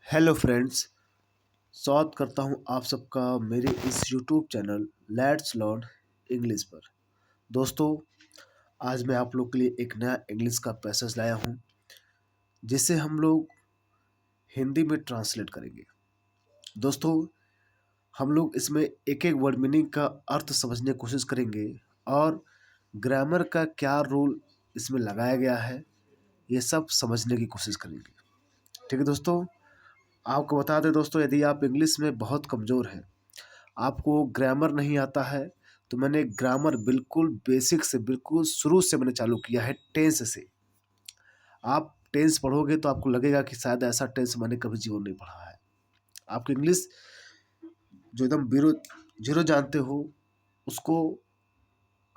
Hello friends. स्वागत करता हूं आप सबका मेरे इस YouTube channel let's learn English पर। दोस्तों, आज मैं आप लोग के लिए एक नया इंग्लिश का पैसेज लाया हूं जिसे हम लोग हिंदी में ट्रांसलेट करेंगे। दोस्तों, हम लोग इसमें एक एक वर्ड मीनिंग का अर्थ समझने की कोशिश करेंगे और ग्रामर का क्या रोल इसमें लगाया गया है ये सब समझने की कोशिश करेंगे। ठीक है दोस्तों, आपको बता दें दोस्तों, यदि आप इंग्लिश में बहुत कमज़ोर हैं, आपको ग्रामर नहीं आता है, तो मैंने ग्रामर बिल्कुल बेसिक से बिल्कुल शुरू से मैंने चालू किया है, टेंस से। आप टेंस पढ़ोगे तो आपको लगेगा कि शायद ऐसा टेंस मैंने कभी जीवन नहीं पढ़ा है। आपकी इंग्लिश जो एकदम जीरो जीरो जानते हो उसको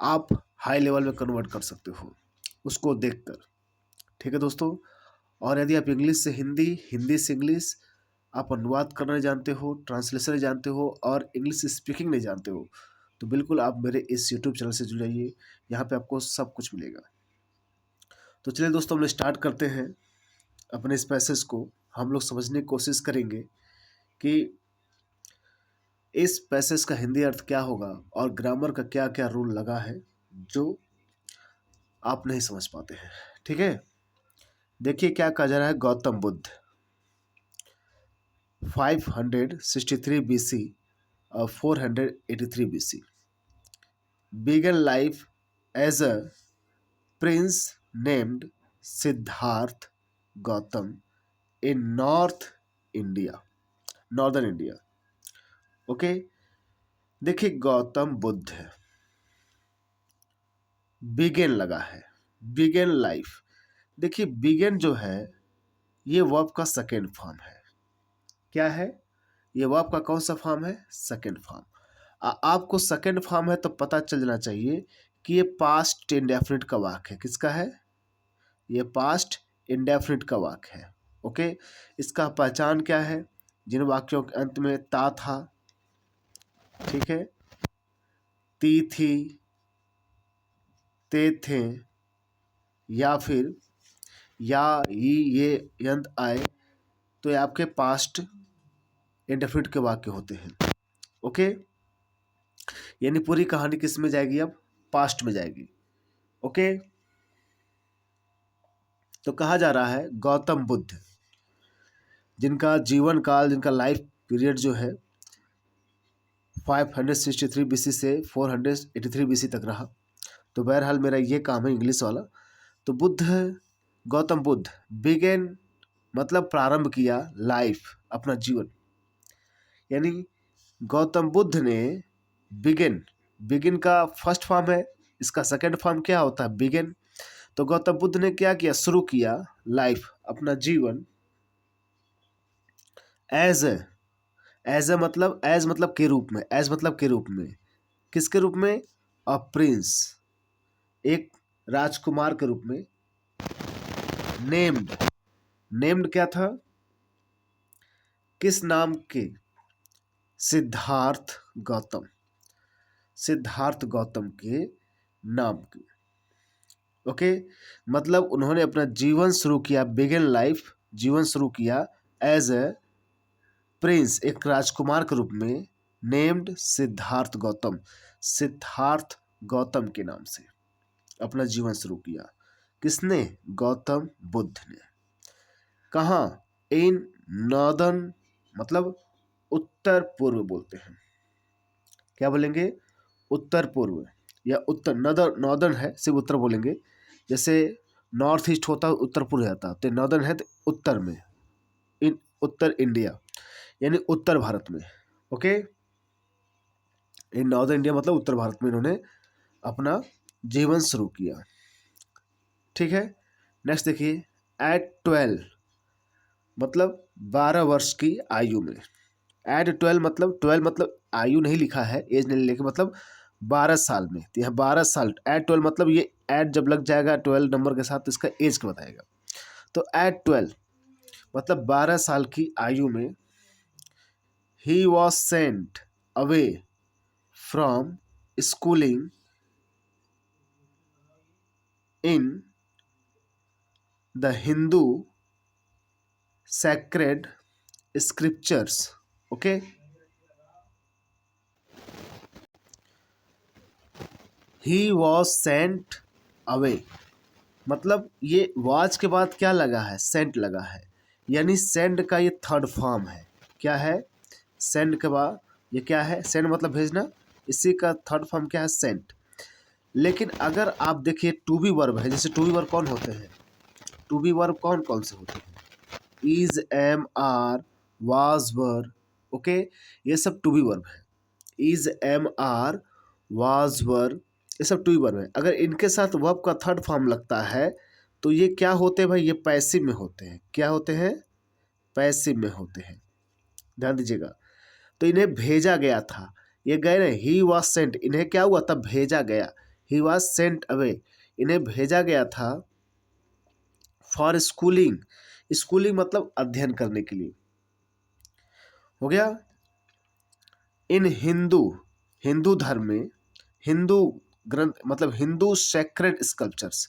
आप हाई लेवल में कन्वर्ट कर सकते हो उसको देखकर। ठीक है दोस्तों, और यदि आप इंग्लिश से हिंदी, हिंदी से इंग्लिश आप अनुवाद करना नहीं जानते हो, ट्रांसलेशन नहीं जानते हो और इंग्लिश स्पीकिंग नहीं जानते हो, तो बिल्कुल आप मेरे इस यूट्यूब चैनल से जुड़ जाइए। यहाँ पे आपको सब कुछ मिलेगा। तो चलिए दोस्तों, हम लोग स्टार्ट करते हैं अपने इस पैसेज को। हम लोग समझने की कोशिश करेंगे कि इस पैसेज का हिंदी अर्थ क्या होगा और ग्रामर का क्या क्या रूल लगा है जो आप नहीं समझ पाते हैं। ठीक है, देखिए क्या कहा जा रहा है। गौतम बुद्ध 563 BC और 483 BC began life as a prince named Siddharth Gautam in northern India. Okay, देखिए गौतम बुद्ध है, बिगेन लगा है, बिगेन लाइफ। देखिए बिगेन जो है ये वर्ब का सेकेंड फॉर्म है। क्या है ये? वर्ब का कौन सा फॉर्म है? Second form. आपको सेकेंड फॉर्म है तो पता चल जाना चाहिए कि ये पास्ट इंडेफिनिट का वाक्य है। किसका है? ये पास्ट इंडेफिनिट का वाक्य है। ओके, इसका पहचान क्या है? जिन वाक्यों के अंत में ता था, ठीक है, ती थी, ते थे, या फिर या ये यंत आए, तो ये आपके पास्ट इंडेफिनिट के वाक्य होते हैं। ओके, यानी पूरी कहानी किस में जाएगी? अब पास्ट में जाएगी। ओके, तो कहा जा रहा है गौतम बुद्ध, जिनका जीवन काल, जिनका लाइफ पीरियड जो है 563 BC से 483 BC तक रहा। तो बहरहाल मेरा ये काम है इंग्लिश वाला। तो बुद्ध, गौतम बुद्ध बिगेन मतलब प्रारंभ किया, लाइफ अपना जीवन। यानी गौतम बुद्ध ने बिगिन, बिगिन का फर्स्ट फॉर्म है, इसका सेकंड फॉर्म क्या होता है? बिगिन। तो गौतम बुद्ध ने क्या किया? शुरू किया लाइफ, अपना जीवन, एज एज मतलब एज मतलब के रूप में, एज मतलब के रूप में। किसके रूप में? अ प्रिंस, एक राजकुमार के रूप में। नेम्ड, नेम्ड क्या था? किस नाम के? सिद्धार्थ गौतम, सिद्धार्थ गौतम के नाम के। ओके, मतलब उन्होंने अपना जीवन शुरू किया, बिगिन लाइफ, जीवन शुरू किया एज ए प्रिंस, एक राजकुमार के रूप में। नेम्ड सिद्धार्थ गौतम, सिद्धार्थ गौतम के नाम से अपना जीवन शुरू किया। किसने? गौतम बुद्ध ने। कहाँ? इन नॉर्दर्न, मतलब उत्तर पूर्व बोलते हैं। क्या बोलेंगे? उत्तर पूर्व या उत्तर। नॉर्दर्न, नॉर्दर्न है सिर्फ उत्तर बोलेंगे। जैसे नॉर्थ ईस्ट होता है, उत्तर पूर्व जाता, तो नॉर्दर्न है तो उत्तर में, इन उत्तर इंडिया यानी उत्तर भारत में। ओके, इन नॉर्दर्न इंडिया मतलब उत्तर भारत में इन्होंने अपना जीवन शुरू किया। ठीक है, नेक्स्ट देखिए। एट 12 मतलब 12 वर्ष की आयु में। एट 12 मतलब 12 मतलब आयु नहीं लिखा है, एज नहीं लिखा, मतलब 12 साल में। तो यहाँ 12 साल, एट 12 मतलब ये एट जब लग जाएगा 12 नंबर के साथ तो इसका एज का बताएगा। तो एट 12 मतलब 12 साल की आयु में he was sent away from schooling in the Hindu sacred scriptures. Okay, he was sent away, मतलब ये वॉच के बाद क्या लगा है, सेंट लगा है, यानी सेंड का ये थर्ड फॉर्म है। क्या है, सेंड के बाद ये क्या है, सेंड मतलब भेजना, इसी का थर्ड फॉर्म क्या है, सेंट। लेकिन अगर आप देखिए टू बी वर्ब है, जैसे टू बी वर्ब कौन होते हैं, टू बी वर्ब कौन कौन से होते हैं, is, am, are, was, were. Okay, ये सब टू बी वर्ब है, is, am, are, was, were, ये सब टू बी वर्ब है। अगर इनके साथ वर्ब का थर्ड फॉर्म लगता है तो ये क्या होते हैं भाई, ये पैसिव में होते हैं। क्या होते हैं, पैसिव में होते हैं, ध्यान दीजिएगा। तो इन्हें भेजा गया था, ये गए ना, ही वॉज सेंट, इन्हें क्या हुआ, तब भेजा गया, ही वॉज सेंट अवे, इन्हें भेजा गया था फॉर स्कूलिंग, स्कूलिंग मतलब अध्ययन करने के लिए, हो गया। इन हिंदू, हिंदू धर्म में, हिंदू ग्रंथ मतलब हिंदू सेक्रेड स्कल्पचर्स,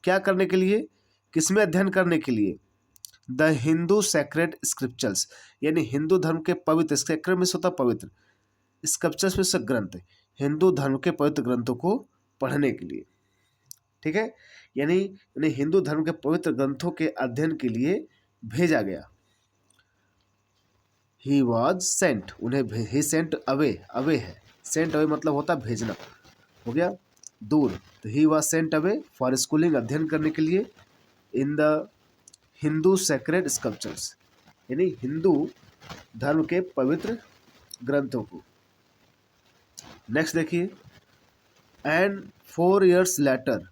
क्या करने के लिए, किसमें अध्ययन करने के लिए, द हिंदू सेक्रेड स्क्रिप्चर्स, यानी हिंदू धर्म के पवित्र, सेक्रेड में से होता पवित्र, स्क्रिप्चर्स में से ग्रंथ, हिंदू धर्म के पवित्र ग्रंथों को पढ़ने के लिए, ठीक है, यानी इन्हें हिंदू धर्म के पवित्र ग्रंथों के अध्ययन के लिए भेजा गया। ही वॉज सेंट, उन्हें ही सेंट अवे, अवे है, सेंट अवे मतलब होता भेजना, हो गया दूर। तो he was sent away for schooling, अध्ययन करने के लिए, in the Hindu sacred sculptures, यानी हिंदू धर्म के पवित्र ग्रंथों को। नेक्स्ट देखिए, एंड 4 years लेटर,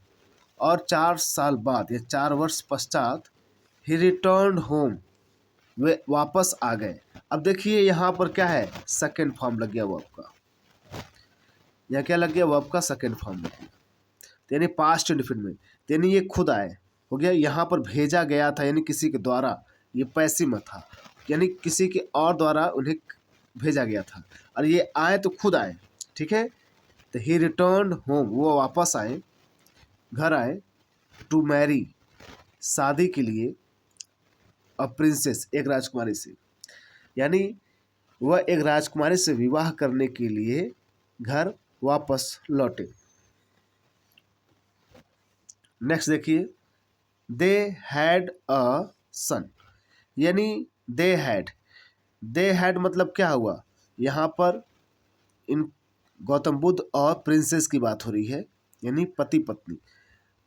और 4 साल बाद या 4 वर्ष पश्चात, ही रिटर्न होम, वे वापस आ गए। अब देखिए यहाँ पर क्या है, सेकेंड फॉर्म लग गया वर्ब का, यहाँ क्या लग गया, वर्ब का सेकेंड फॉर्म लग गया, तो यानी पास्ट इंडेफिनिट में, यानी ये खुद आए, हो गया। यहाँ पर भेजा गया था यानी किसी के द्वारा, ये पैसिव में था, यानी किसी के और द्वारा उन्हें भेजा गया था, और ये आए तो खुद आए, ठीक है। तो ही रिटर्न होम, वो वापस आए, घर आए, टू मैरी, शादी के लिए, अ प्रिंसेस, एक राजकुमारी से, यानी वह एक राजकुमारी से विवाह करने के लिए घर वापस लौटे। नेक्स्ट देखिए, दे हैड अ सन, यानी दे हैड मतलब क्या हुआ, यहाँ पर इन गौतम बुद्ध और प्रिंसेस की बात हो रही है, यानी पति पत्नी।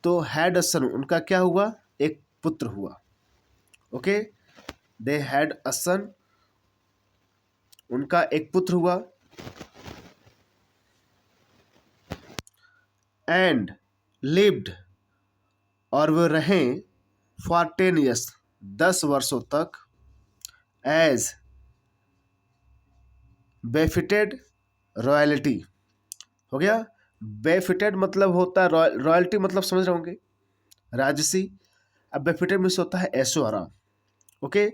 तो हैड अ सन, उनका क्या हुआ, एक पुत्र हुआ। ओके, दे हैड अ सन, उनका एक पुत्र हुआ। एंड लिव्ड, और वे रहें, फॉर 10 years, 10 वर्षों तक, एज बेफिटेड रॉयल्टी, हो गया। बेफिटेड मतलब होता है रॉयल्टी, मतलब समझ रहे होंगे, राजसी। अब बेफिटेड में से होता है ऐशो आराम। ओके,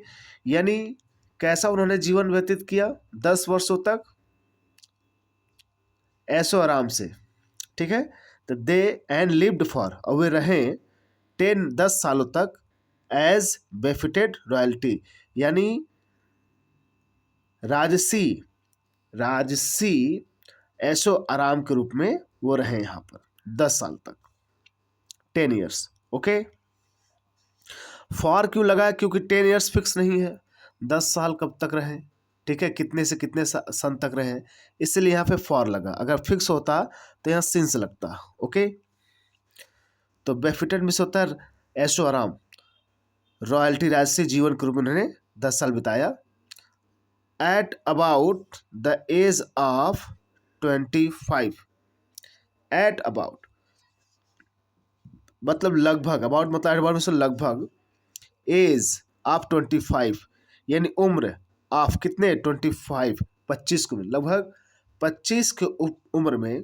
यानी कैसा उन्होंने जीवन व्यतीत किया, 10 वर्षों तक ऐशो आराम से, ठीक है। तो दे एंड लिव्ड फॉर, और वे रहें 10 सालों तक, एज बेफिटेड रॉयल्टी, यानी राजसी, राजसी ऐशो आराम के रूप में वो रहे यहाँ पर 10 साल तक, 10 years। ओके, फॉर क्यों लगा, क्योंकि 10 years फिक्स नहीं है, 10 साल कब तक रहे, ठीक है, कितने से कितने सन तक रहे, इसलिए यहाँ पे फॉर लगा। अगर फिक्स होता तो यहाँ सिंस लगता। ओके, तो बेफिटेड में से होता है ऐशो आराम, रॉयल्टी राजसी जीवन के रूप में उन्होंने 10 साल बिताया। At about the age of 25, at about मतलब लगभग, अबाउट मतलब अबाउट में से लगभग, एज ऑफ 25, यानी उम्र ऑफ कितने, 25, 25 की उम्र, लगभग 25 की उम्र में,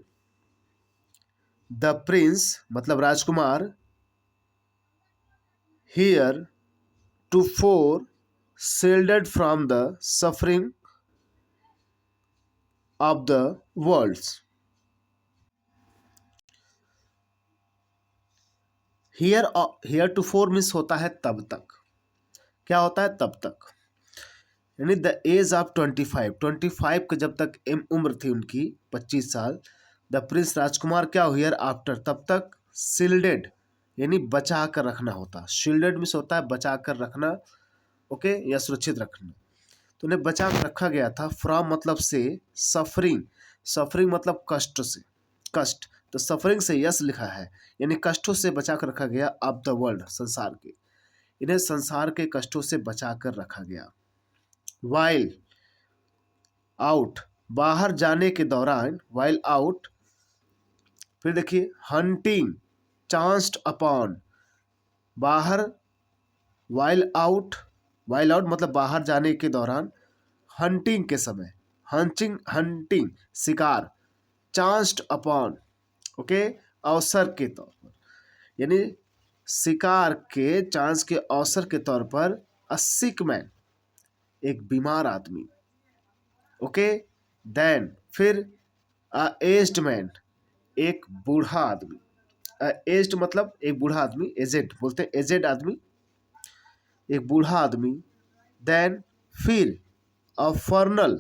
द प्रिंस मतलब राजकुमार, heretofore shielded from the suffering of the worlds. Heretofore means होता है तब तक, क्या होता है, तब तक, यानी द एज ऑफ 25 के जब तक उम्र थी उनकी 25 साल, द प्रिंस राजकुमार क्या हियर आफ्टर तब तक शील्डेड यानी बचा कर रखना होता, शील्डेड मीन्स होता है बचा कर रखना, ओके, या सुरक्षित रखना। तो उन्हें बचा कर रखा गया था फ्रॉम मतलब से, सफरिंग, सफरिंग मतलब कष्ट से, कष्ट, तो सफरिंग से यस लिखा है यानी कष्टों से बचा कर रखा गया, ऑफ द वर्ल्ड संसार के, इन्हें संसार के कष्टों से बचा कर रखा गया। वाइल आउट बाहर जाने के दौरान, वाइल आउट, फिर देखिए हंटिंग चांस्ड अपॉन, बाहर, वाइल आउट मतलब बाहर जाने के दौरान, हंटिंग के समय, हंटिंग शिकार, चांस्ड अपॉन, ओके, अवसर के तौर पर, यानी शिकार के चांस के अवसर के तौर पर, अ सिक मैन एक बीमार आदमी, ओके, देन फिर अ एज्ड मैन एक बूढ़ा आदमी, एज्ड मतलब एक बूढ़ा आदमी, एजेड बोलते हैं, एजेड आदमी, एक बूढ़ा आदमी, देन फिर अ फर्नल,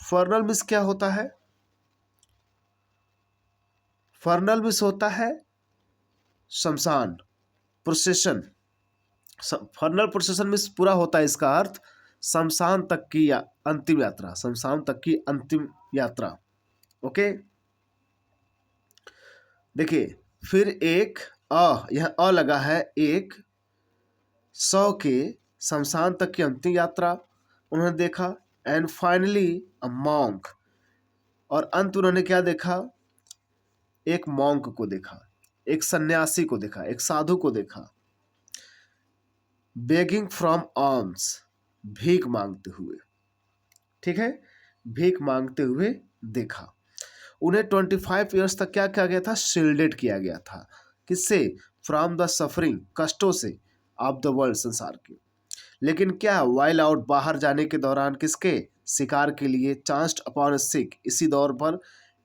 फर्नल मीन्स क्या होता है, फर्नल मीन्स होता है शमशान, प्रोसेशन, फर्नल प्रोसेशन मीन्स पूरा होता है, इसका अर्थ शमशान तक की अंतिम यात्रा, शमशान तक की अंतिम यात्रा, ओके। देखिए फिर एक यह लगा है, एक 100 के शमशान तक की अंतिम यात्रा उन्होंने देखा, एंड फाइनली अ मॉन्क, और अंत उन्होंने क्या देखा, एक मॉन्क को देखा, एक सन्यासी को देखा, एक साधु को देखा, बेगिंग फ्रॉम आर्म्स भीख मांगते हुए, ठीक है, भीख मांगते हुए देखा। उन्हें 25 ईयर्स तक क्या किया गया था, शील्डेड किया गया था, किससे, फ्रॉम द सफरिंग कष्टों से, ऑफ द वर्ल्ड संसार के, लेकिन क्या, वाइल आउट बाहर जाने के दौरान, किसके, शिकार के लिए, चांस्ड अपॉन सिक इसी दौर पर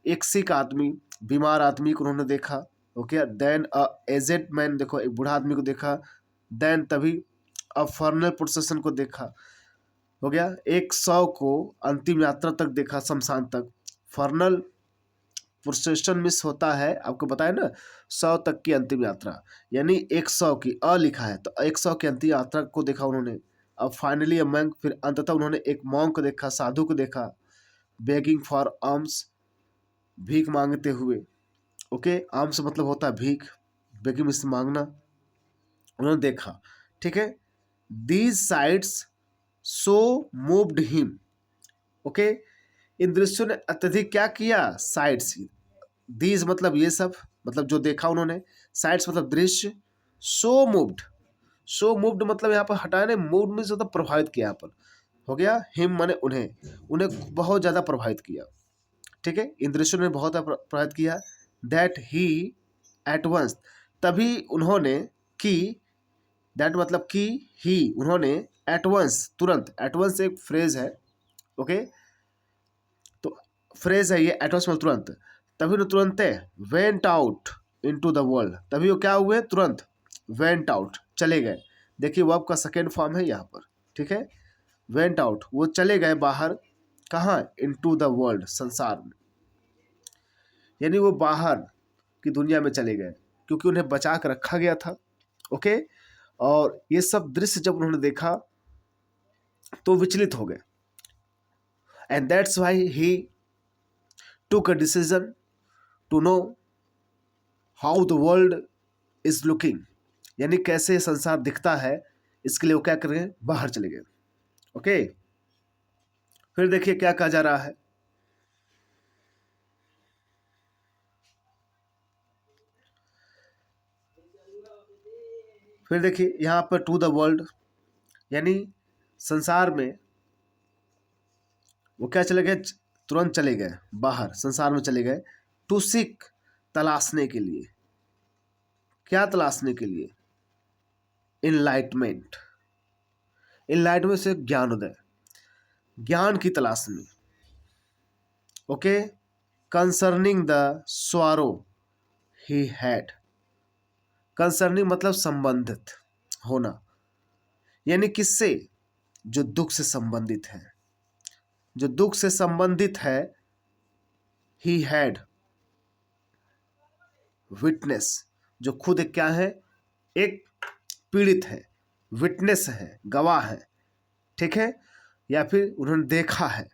एक सिक आदमी, बीमार आदमी को उन्होंने देखा, ओके, देन अ एजेड मैन देखो एक बूढ़ा आदमी को देखा, देन तभी अ फर्नल प्रोसेशन को देखा, हो गया, 100 को अंतिम यात्रा तक देखा, शमशान तक, फर्नल प्रोसेशन मिस होता है, आपको बताया ना, 100 तक की अंतिम यात्रा, यानी 100 की लिखा है तो 100 की अंतिम यात्रा को देखा उन्होंने, अब फाइनली अ मंक, फिर अंततः उन्होंने एक मॉन्क को देखा, साधु को देखा, बेगिंग फॉर आर्म्स भीख मांगते हुए, ओके, आर्म्स मतलब होता है भीख, बेगिंग मीन्स मांगना, उन्होंने देखा, ठीक है। These sights so moved him, okay, इन दृश्यों ने अत्यधिक क्या किया, साइट्स, दीज मतलब ये सब, मतलब जो देखा उन्होंने, साइट्स मतलब दृश्य, सो मूव्ड, सो मूव्ड मतलब यहाँ पर हटाने, मूड में ज्यादा प्रभावित किया, यहाँ पर हो गया, हिम माने उन्हें, उन्हें बहुत ज्यादा प्रभावित किया, ठीक है, इन दृश्यों ने बहुत ज्यादा प्रभावित किया, दैट ही एट वंस तभी उन्होंने, की, दैट मतलब की, ही उन्होंने, एट वंस तुरंत, एट वंस एक फ्रेज है, ओके, तो फ्रेज है ये, एट वंस मतलब तुरंत, तभी वो तुरंत went out into the world, तभी वो क्या हुए, तुरंत वेंट आउट चले गए, देखिए वर्ब का सेकेंड फॉर्म है यहाँ पर, ठीक है, वेंट आउट वो चले गए बाहर, कहाँ, इनटू द वर्ल्ड संसार में, यानी वो बाहर की दुनिया में चले गए, क्योंकि उन्हें बचा कर रखा गया था, ओके, और ये सब दृश्य जब उन्होंने देखा तो विचलित हो गए, and that's why he took a decision to know how the world is looking, यानी कैसे संसार दिखता है, इसके लिए वो क्या कर गए, बाहर चले गए, ओके। फिर देखिए क्या कहा जा रहा है, फिर देखिए यहाँ पर टू द वर्ल्ड, यानी संसार में वो क्या चले गए, तुरंत चले गए बाहर संसार में चले गए, टू सीक तलाशने के लिए, क्या तलाशने के लिए, इनलाइटमेंट, इनलाइटमेंट से ज्ञानोदय, ज्ञान की तलाश में, okay, concerning the sorrow he had, concerning मतलब संबंधित होना, यानी किससे, जो दुख से संबंधित है, जो दुख से संबंधित है। ही हैड विटनेस, जो खुद एक क्या है, एक पीड़ित है, विटनेस है, गवाह है, ठीक है, या फिर उन्होंने देखा है।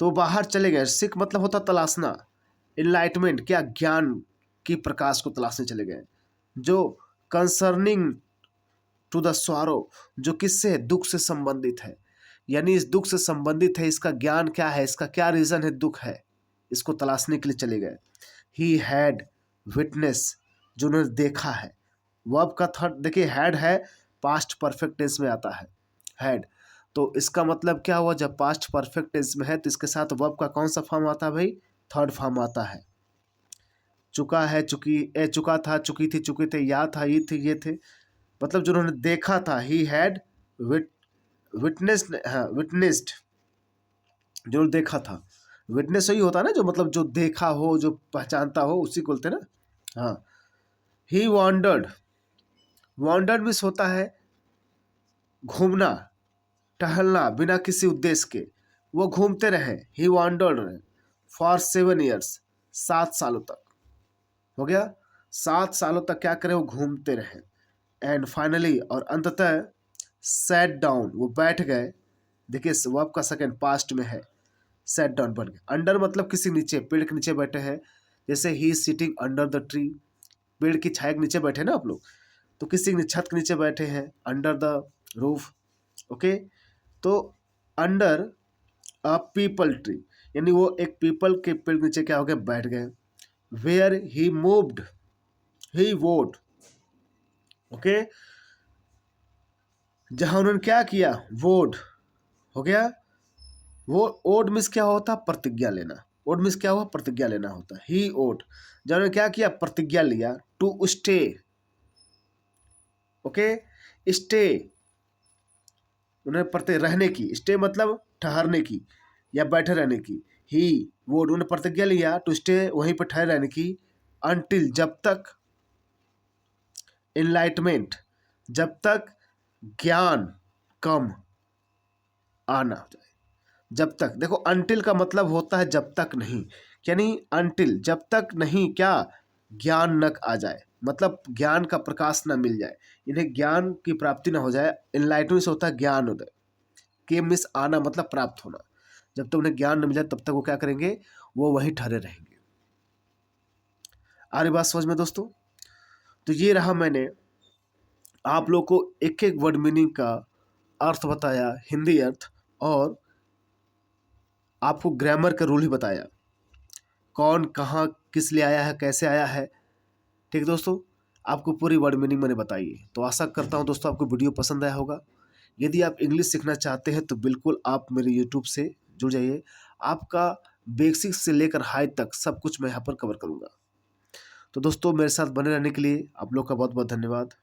तो बाहर चले गए, सीख मतलब होता तलाशना, इनलाइटमेंट क्या, ज्ञान की प्रकाश को तलाशने चले गए। जो कंसर्निंग टू द सॉरो, जो किससे है, दुख से संबंधित है, यानी इस दुख से संबंधित है, इसका ज्ञान क्या है, इसका क्या रीजन है, दुख है, इसको तलाशने के लिए चले गए। ही हैड विटनेस, जो उन्होंने देखा है। वर्ब का थर्ड देखिए, हैड है, पास्ट परफेक्ट टेंस में आता है हैड। तो इसका मतलब क्या हुआ, जब पास्ट परफेक्ट टेंस में है तो इसके साथ वर्ब का कौन सा फॉर्म आता है भाई, थर्ड फॉर्म आता है। चुका है, चुकी, चुका था, चुकी थी, चुके थे, या था, ये थे, ये थे, मतलब जो उन्होंने देखा था। ही हैड विटनेस्ड, हाँ विटनेस्ड, जो देखा था। विटनेस वही होता है ना, जो मतलब जो देखा हो, जो पहचानता हो, उसी को बोलते हैं ना। हाँ, ही वॉन्डर्ड, वॉन्डर्ड मीन्स होता है घूमना, टहलना बिना किसी उद्देश्य के, वो घूमते रहे। ही वॉन्डर्ड फॉर 7 ईयर्स, 7 सालों तक, हो गया, 7 सालों तक क्या करे, वो घूमते रहे। एंड फाइनली, और अंततः, सैट डाउन, वो बैठ गए। देखिए वर्ब का सेकंड पास्ट में है, सैट डाउन बन गए। अंडर मतलब किसी नीचे, पेड़ के नीचे बैठे हैं, जैसे ही सिटिंग अंडर द ट्री, पेड़ की छाया के नीचे बैठे ना आप लोग, तो किसी छत के नीचे बैठे हैं, अंडर द रूफ, ओके। तो अंडर अ पीपल ट्री, यानी वो एक पीपल के पेड़ के नीचे क्या हो गए, बैठ गए। Where he moved, he vote, okay, जहां उन्होंने क्या किया, वोड, हो गया। वो ओड मिस क्या होता, प्रतिज्ञा लेना, ओड मिस क्या हुआ, प्रतिज्ञा लेना होता है। ही ओड, जब उन्होंने क्या किया, प्रतिज्ञा लिया, टू स्टे, ओके, स्टे, उन्हें प्रति रहने की, स्टे मतलब ठहरने की या बैठे रहने की। ही वो उन्होंने प्रतिज्ञा लिया टू स्टे, वहीं पर ठहरे रहने की, अनटिल, जब तक, इनलाइटमेंट, जब तक ज्ञान कम आना जाए, जब तक। देखो अनटिल का मतलब होता है जब तक नहीं, यानी अनटिल, जब तक नहीं क्या, ज्ञान न आ जाए, मतलब ज्ञान का प्रकाश न मिल जाए, इन्हें ज्ञान की प्राप्ति न हो जाए। इनलाइटमेंट से होता है ज्ञान उदय, के मिस आना मतलब प्राप्त होना। जब तक उन्हें ज्ञान न मिल जाए तब तक वो क्या करेंगे, वो वहीं ठहरे रहेंगे। आ रही बात समझ में दोस्तों? तो ये रहा, मैंने आप लोग को एक एक वर्ड मीनिंग का अर्थ बताया, हिंदी अर्थ, और आपको ग्रामर का रूल ही बताया, कौन कहाँ किस लिए आया है, कैसे आया है। ठीक है दोस्तों, आपको पूरी वर्ड मीनिंग मैंने बताई है। तो आशा करता हूँ दोस्तों आपको वीडियो पसंद आया होगा। यदि आप इंग्लिश सीखना चाहते हैं तो बिल्कुल आप मेरे यूट्यूब से जुड़ जाइए। आपका बेसिक से लेकर हाई तक सब कुछ मैं यहाँ पर कवर करूँगा। तो दोस्तों मेरे साथ बने रहने के लिए आप लोग का बहुत बहुत धन्यवाद।